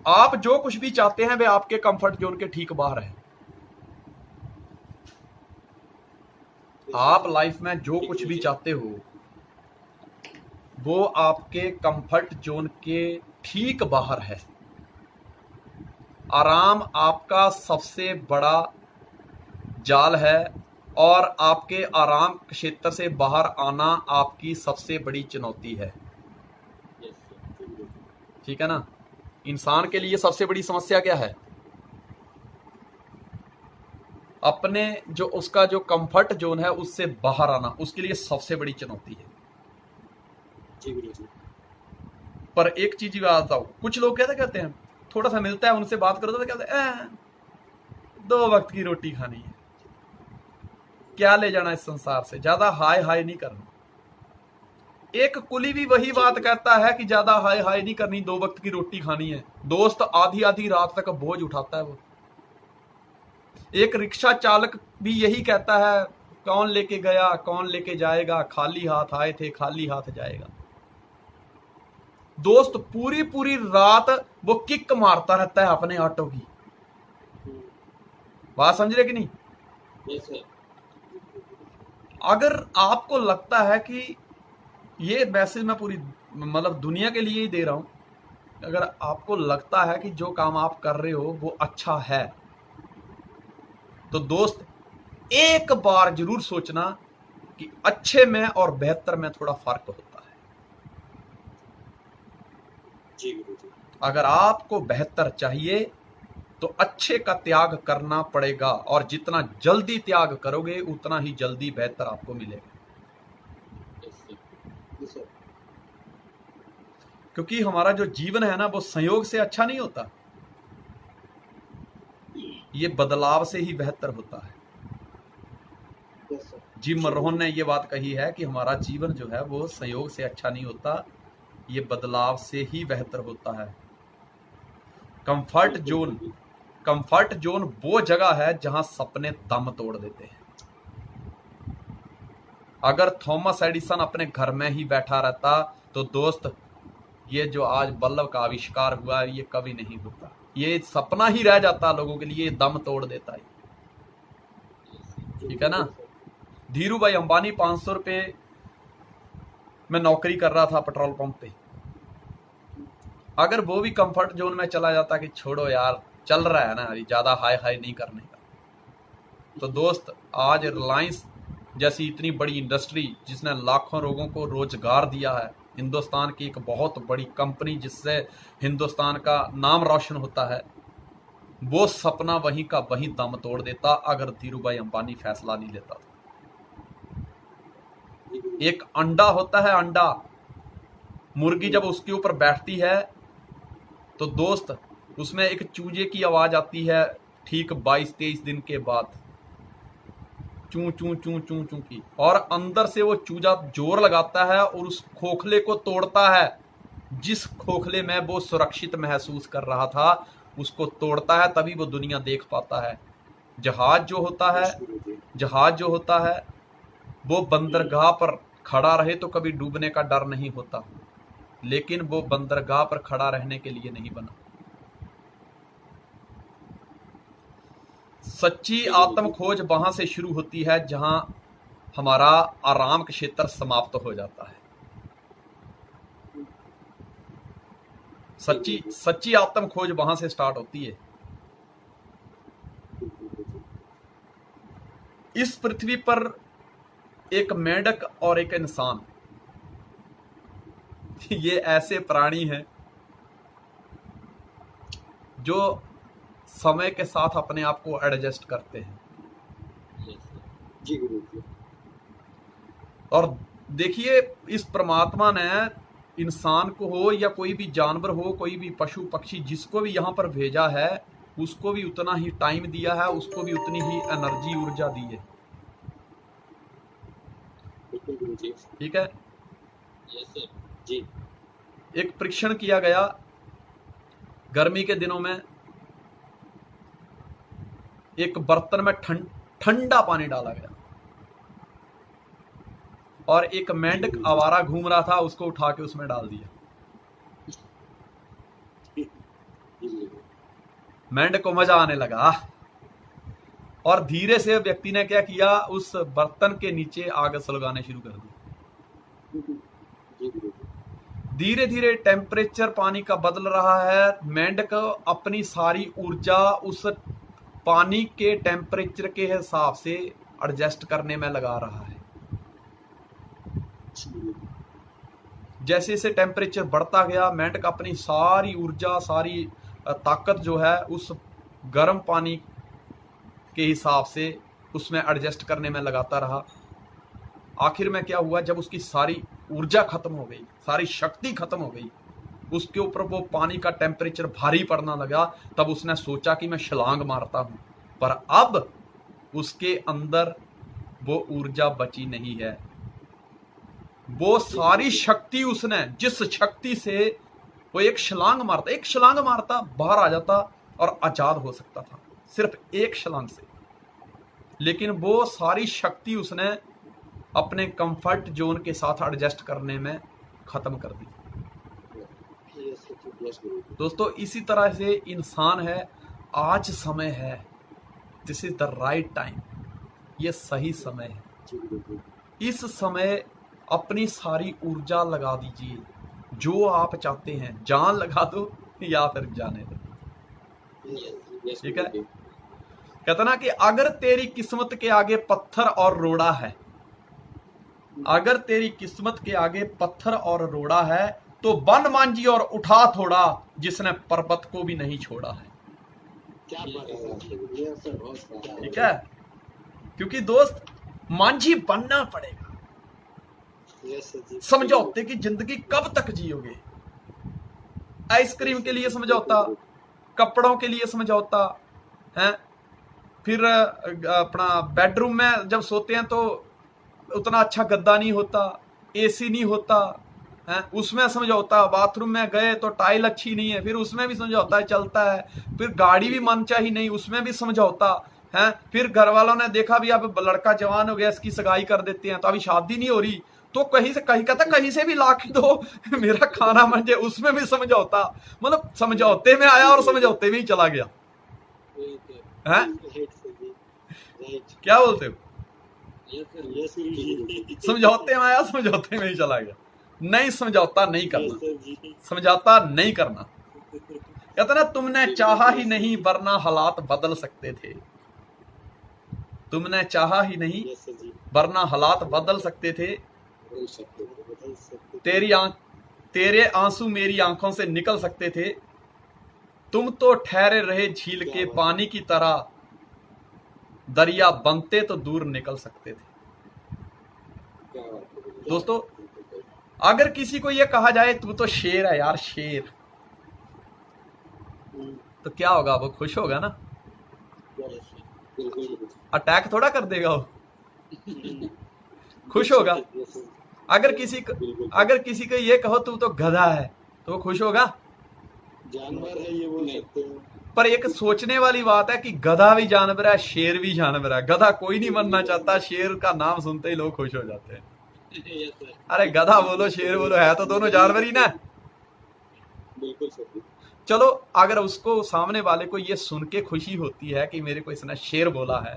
आप जो कुछ भी चाहते हैं वे आपके कंफर्ट जोन के ठीक बाहर है। आप लाइफ में जो कुछ भी चाहते हो वो आपके कंफर्ट जोन के ठीक बाहर है। आराम आपका सबसे बड़ा जाल है और आपके आराम क्षेत्र से बाहर आना आपकी सबसे बड़ी चुनौती है। ठीक है ना। इंसान के लिए सबसे बड़ी समस्या क्या है? अपने जो उसका जो कंफर्ट जोन है उससे बाहर आना उसके लिए सबसे बड़ी चुनौती है। जी गुरुजी। पर एक चीज बताता हूं, कुछ लोग कहते हैं थोड़ा सा मिलता है उनसे बात करो तो कहते हैं 2 वक्त की रोटी खानी है, क्या ले जाना इस संसार से, ज्यादा हाय हाय नहीं करना। एक कुली भी वही बात कहता है कि ज्यादा हाय हाय नहीं करनी, 2 वक्त की रोटी खानी है। दोस्त आधी आधी रात तक बोझ उठाता है वो। एक रिक्शा चालक भी यही कहता है, कौन लेके गया कौन लेके जाएगा, खाली हाथ आए थे खाली हाथ जाएगा। दोस्त पूरी पूरी रात वो किक मारता रहता है अपने ऑटो की। बात समझ रहे कि नहीं? Yes sir. अगर आपको लगता है कि ये मैसेज मैं पूरी मतलब दुनिया के लिए ही दे रहा हूं, अगर आपको लगता है कि जो काम आप कर रहे हो वो अच्छा है तो दोस्त एक बार जरूर सोचना कि अच्छे में और बेहतर में थोड़ा फर्क होता है। जी गुरुजी। अगर आपको बेहतर चाहिए तो अच्छे का त्याग करना पड़ेगा और जितना जल्दी त्याग करोगे उतना ही जल्दी बेहतर आपको मिलेगा। Yes sir. क्योंकि हमारा जो जीवन है ना वो संयोग से अच्छा नहीं होता, ये बदलाव से ही बेहतर होता है। Yes sir. जिम रोहन ने ये बात कही है कि हमारा जीवन जो है वो संयोग से अच्छा नहीं होता, ये बदलाव से ही बेहतर होता है। कंफर्ट जोन वो जगह है जहां सपने दम तोड़ देते हैं। अगर थॉमस एडिसन अपने घर में ही बैठा रहता तो दोस्त ये जो आज बल्ब का आविष्कार हुआ ये कभी नहीं होता, ये सपना ही रह जाता लोगों के लिए, दम तोड़ देता है। ठीक है ना। धीरू भाई अंबानी 500 रुपए में नौकरी कर रहा था पेट्रोल पंप पे, अगर वो भी कंफर्ट जोन में चला जाता कि छोड़ो यार चल रहा है ना अभी, ज्यादा हाई हाई नहीं करने का, तो दोस्त आज रिलायंस जैसी इतनी बड़ी इंडस्ट्री जिसने लाखों लोगों को रोजगार दिया है, हिंदुस्तान की एक बहुत बड़ी कंपनी जिससे हिंदुस्तान का नाम रोशन होता है, वो सपना वहीं का वहीं दम तोड़ देता अगर धीरू भाई अंबानी फैसला नहीं लेता था। एक अंडा होता है, अंडा, मुर्गी जब उसके ऊपर बैठती है तो दोस्त उसमें एक चूजे की आवाज आती है ठीक 22-23 दिन के बाद, चू चू चू चू चू की, और अंदर से वो चूजा जोर लगाता है और उस खोखले को तोड़ता है, जिस खोखले में वो सुरक्षित महसूस कर रहा था उसको तोड़ता है, तभी वो दुनिया देख पाता है। जहाज जो होता है वो बंदरगाह पर खड़ा रहे तो कभी डूबने का डर नहीं होता, लेकिन वो बंदरगाह पर खड़ा रहने के लिए नहीं बना। सच्ची आत्म खोज वहां से शुरू होती है जहां हमारा आराम का क्षेत्र समाप्त हो जाता है। सच्ची आत्म खोज वहां से स्टार्ट होती है। इस पृथ्वी पर एक मेंढक और एक इंसान, ये ऐसे प्राणी हैं जो समय के साथ अपने आप को एडजस्ट करते हैं। जी गुरुजी। और देखिए इस परमात्मा ने इंसान को हो या कोई भी जानवर हो, कोई भी पशु पक्षी, जिसको भी यहाँ पर भेजा है उसको भी उतना ही टाइम दिया है, उसको भी उतनी ही एनर्जी ऊर्जा दी है। ठीक है। Yes sir. जी। एक परीक्षण किया गया गर्मी के दिनों में, एक बर्तन में ठंडा पानी डाला गया और एक मेंढक आवारा घूम रहा था, उसको उठा के उसमें डाल दिया। जी गुरुजी। मेंढक को मजा आने लगा और धीरे से व्यक्ति ने क्या किया, उस बर्तन के नीचे आग सुलगाने शुरू कर दी। जी गुरुजी। धीरे धीरे टेम्परेचर पानी का बदल रहा है। मेंढक अपनी सारी ऊर्जा उस पानी के टेम्परेचर के हिसाब से एडजस्ट करने में लगा रहा है। जी गुरुजी। जैसे जैसे टेम्परेचर बढ़ता गया, मेंढक अपनी सारी ऊर्जा, सारी ताकत जो है उस गर्म पानी के हिसाब से उसमें एडजस्ट करने में लगाता रहा। आखिर में क्या हुआ, जब उसकी सारी ऊर्जा खत्म हो गई, सारी शक्ति खत्म हो गई, उसके ऊपर वो पानी का टेम्परेचर भारी पड़ना लगा, तब उसने सोचा कि मैं छलांग मारता हूं। पर अब उसके अंदर वो ऊर्जा बची नहीं है। वो सारी शक्ति उसने, जिस शक्ति से वो एक छलांग मारता बाहर आ जाता और आजाद हो सकता था, सिर्फ एक छलांग से। लेकिन वो सारी शक्ति उसने अपने कंफर्ट जोन के साथ एडजस्ट करने में खत्म कर दी। यस गुरुजी। दोस्तों, इसी तरह से इंसान है। आज समय है, this is the right time, ये सही समय है। जी गुरुजी। इस समय अपनी सारी ऊर्जा लगा दीजिए, जो आप चाहते हैं, जान लगा दो या फिर जाने दो। यस ठीक है? गुरुजी। कहता ना कि अगर तेरी किस्मत के आगे पत्थर और रोड़ा है, अगर तेरी किस्मत के आगे पत्थर और रोड़ा है, तो बन मांझी और उठा थोड़ा, जिसने पर्वत को भी नहीं छोड़ा है। क्या बात है यस सर, बहुत सारा। ठीक है? क्योंकि दोस्त, मांझी बनना पड़ेगा। यस सर जी। समझौते की जिंदगी कब तक जियोगे? आइसक्रीम के लिए समझौता, कपड़ों के लिए समझौता है, फिर अपना बेडरूम में जब सोते हैं तो उतना अच्छा गद्दा नहीं होता, एसी नहीं होता है, उसमें समझौता। बाथरूम में गए तो टाइल अच्छी नहीं है, फिर उसमें भी समझौता चलता है। फिर गाड़ी भी मनचाही नहीं, उसमें भी समझौता है। फिर घर वालों ने देखा भी अब लड़का जवान हो गया, इसकी सगाई कर देते हैं, तो अभी शादी नहीं हो रही, तो कहीं से कहीं कहता कहीं से भी ला के दो, मेरा खाना बन जाए, उसमें भी समझौता। मतलब समझौते में आया और समझौते में ही चला गया। हैं? राइट सर जी। राइट। क्या बोलते हो? Yes sir. यस गुरुजी। समझौते में आया, समझौते में ही चला गया। नहीं, समझौता नहीं यस करना, सर जी। समझौता नहीं करना। कहता ना, तुमने चाहा ही नहीं वरना हालात बदल सकते थे। तुमने चाहा ही नहीं यस सर जी। वरना हालात बदल सकते थे। बदल सकते थे, बदल सकते थे। तेरे आंसू मेरी आंखों से निकल सकते थे। तुम तो ठहरे रहे झील के पानी की तरह, दरिया बनते तो दूर निकल सकते थे। क्या बात है गुरुजी। दोस्तों, अगर किसी को यह कहा जाए तू तो शेर है यार, शेर, तो क्या होगा? वो खुश होगा ना, यस सर। बिल्कुल गुरुजी। अटैक थोड़ा कर देगा वो, खुश होगा। Yes sir. अगर किसी को ये कहो तू तो गधा है, तो वो खुश होगा। जानवर है ये बोल सकते हैं। पर एक सोचने वाली बात है कि गधा भी जानवर है, शेर भी जानवर है। गधा कोई नहीं बनना चाहता, शेर का नाम सुनते ही लोग खुश हो जाते हैं। Yes sir. अरे गधा बोलो शेर बोलो, है तो दोनों जानवर ही ना। बिल्कुल सर जी। चलो, अगर उसको, सामने वाले को ये सुन के खुशी होती है कि मेरे को इसने शेर बोला है,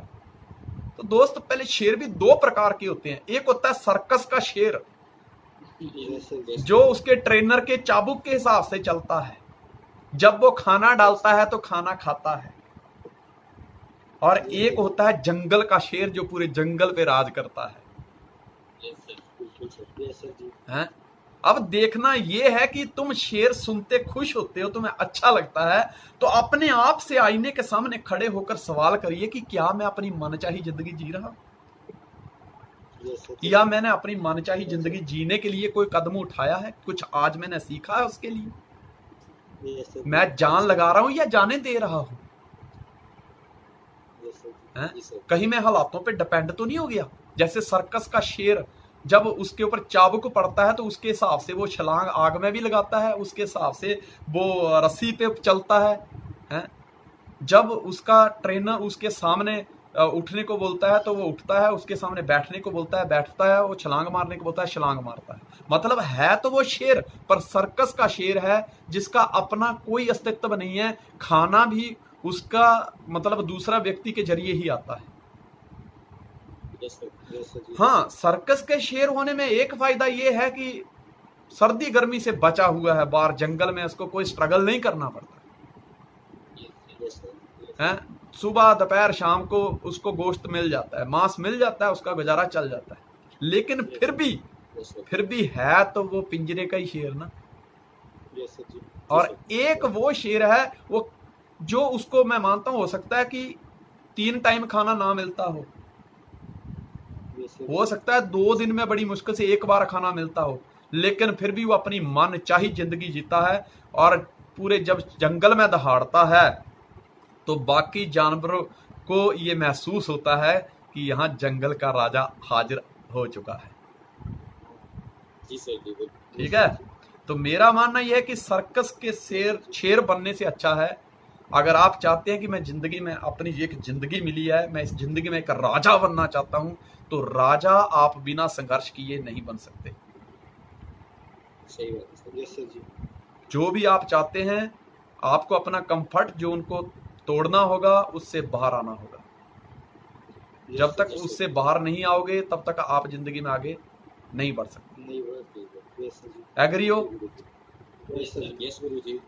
तो दोस्त पहले शेर भी दो प्रकार के होते हैं। एक होता है सर्कस का शेर, यस सर। यस। जो उसके ट्रेनर के चाबुक के हिसाब से चलता है। जब वो खाना डालता है तो खाना खाता है। और एक होता है जंगल का शेर, जो पूरे जंगल पे राज करता है। Yes sir. बिल्कुल सर। यस सर जी। हैं? अब देखना ये है कि तुम शेर सुनते खुश होते हो, तुम्हें अच्छा लगता है, तो अपने आप से आईने के सामने खड़े होकर सवाल करिए कि क्या मैं अपनी मनचाही जिंदगी जी रहा हूं, यस सर। या मैंने अपनी मनचाही जिंदगी जीने के लिए कोई कदम उठाया है, कुछ आज मैंने सीखा है उसके लिए। Yes sir. मैं जान लगा रहा हूं या जाने दे रहा हूं? यस सर जी। हैं? जी सर। कहीं मैं हालातों पे डिपेंड तो नहीं हो गया? जैसे सर्कस का शेर, जब उसके ऊपर चाबुक पड़ता है तो उसके हिसाब से वो छलांग आग में भी लगाता है, उसके हिसाब से वो रस्सी पे चलता है। हैं? जब उसका ट्रेनर उसके सामने उठने को बोलता है तो वो उठता है, उसके सामने बैठने को बोलता है बैठता है, वो छलांग मारने को बोलता है छलांग मारता है। मतलब है तो वो शेर, पर सर्कस का शेर है जिसका अपना कोई अस्तित्व नहीं है। खाना भी उसका मतलब दूसरा व्यक्ति के जरिए ही आता है। यस सर जी। हाँ, सर्कस के शेर होने में एक फायदा ये है कि सर्दी गर्मी से बचा हुआ है, बाहर जंगल में उसको कोई स्ट्रगल नहीं करना पड़ता यस सर। है। सुबह दोपहर शाम को उसको गोश्त मिल जाता है, मांस मिल जाता है, उसका गुजारा चल जाता है। लेकिन फिर भी है तो वो पिंजरे का ही शेर ना। यस सर जी। और एक वो शेर है वो जो उसको मैं मानता हूं हो सकता है कि 3 टाइम खाना ना मिलता हो, हो सकता है 2 दिन में बड़ी मुश्किल से 1 बार खाना मिलता हो, लेकिन फिर भी वो अपनी मन चाही जिंदगी जीता है। और पूरे जब जंगल में दहाड़ता है तो बाकी जानवरों को ये महसूस होता है कि यहाँ जंगल का राजा हाजिर हो चुका है। जी सर जी। ठीक है, तो मेरा मानना यह है कि सर्कस के शेर बनने से अच्छा है, अगर आप चाहते हैं कि मैं जिंदगी में अपनी एक जिंदगी मिली है, मैं इस जिंदगी में एक राजा बनना चाहता हूं, तो राजा आप बिना संघर्ष किए नहीं बन सकते। सही बात है सर। यस सर जी। जो भी आप चाहते हैं, आपको अपना कंफर्ट जोन को तोड़ना होगा, उससे बाहर आना होगा। जब तक उससे बाहर नहीं आओगे तब तक आप जिंदगी में आगे नहीं बढ़ सकते। नहीं बढ़ सकते। यस सर जी। एग्री हो? Yes sir. यस गुरु जी।